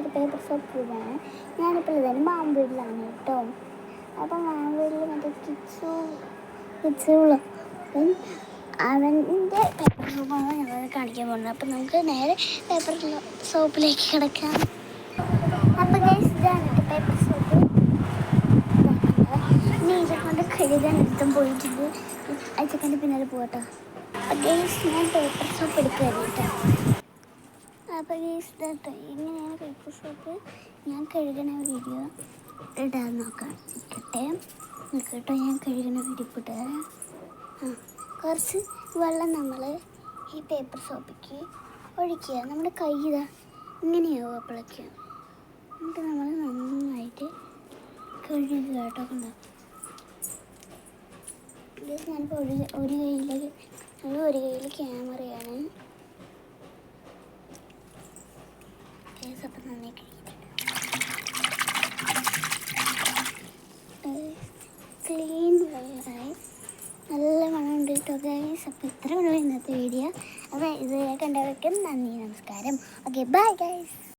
ഒരു paper soap ഇതാണ്. ഞാനിപ്പോൾ ഇതാണ് മാമ്പൂരിലാണ് കേട്ടോ. അപ്പം മാമ്പൂരിൽ മറ്റേ കിച്ചുള്ള അവൻ്റെ പേപ്പർ സോപ്പാണ് ഞങ്ങൾ കാണിക്കാൻ പോകുന്നത്. അപ്പം നമുക്ക് നേരെ പേപ്പർ സോപ്പിലേക്ക് കിടക്കാം. അപ്പം ഗൈസ് ഇതാണ് പേപ്പർ സോപ്പ്. ഇനി ഇതൊക്കെ കഴുകാൻ എടുത്തും പോയിട്ടുണ്ട്. അയച്ചക്കൻ്റെ പിന്നാലെ പോകട്ടോ. അപ്പം ഗൈസ് ഞാൻ പേപ്പർ സോപ്പ് എടുക്കുകയാണ് കേട്ടോ. അപ്പോൾ ഗൈസ് ഇതാട്ടോ ഇങ്ങനെയാണ് പേപ്പർ സോപ്പ്. ഞാൻ കഴുകണ വീഡിയോ ഇടാൻ നോക്കാം. കേട്ടോ ഞാൻ കഴുകണ വീഡിയോ ഇട്ടുതരാം. കുറച്ച് വെള്ളം നമ്മൾ ഈ പേപ്പർ സോപ്പിക്ക് ഒഴിക്കുക. നമ്മുടെ കൈ ഇതാ ഇങ്ങനെയാവും അപ്പോഴേക്കും. എന്നിട്ട് നമ്മൾ നന്നായിട്ട് കഴുകുക കേട്ടോ. കണ്ടോ ഞാനിപ്പോൾ ഒരു കയ്യിൽ ക്യാമറയാണ്. അപ്പം നന്നായി ക്ലീൻ വെള്ളമായി നല്ല മണമുണ്ട് കേട്ടോ ഗൈസ്. അപ്പോൾ ഇത്ര ഉള്ളൂ ഇന്നത്തെ വീഡിയോ. അപ്പോൾ ഇത് കണ്ടവർക്കും നന്ദി, നമസ്കാരം. Okay bye guys.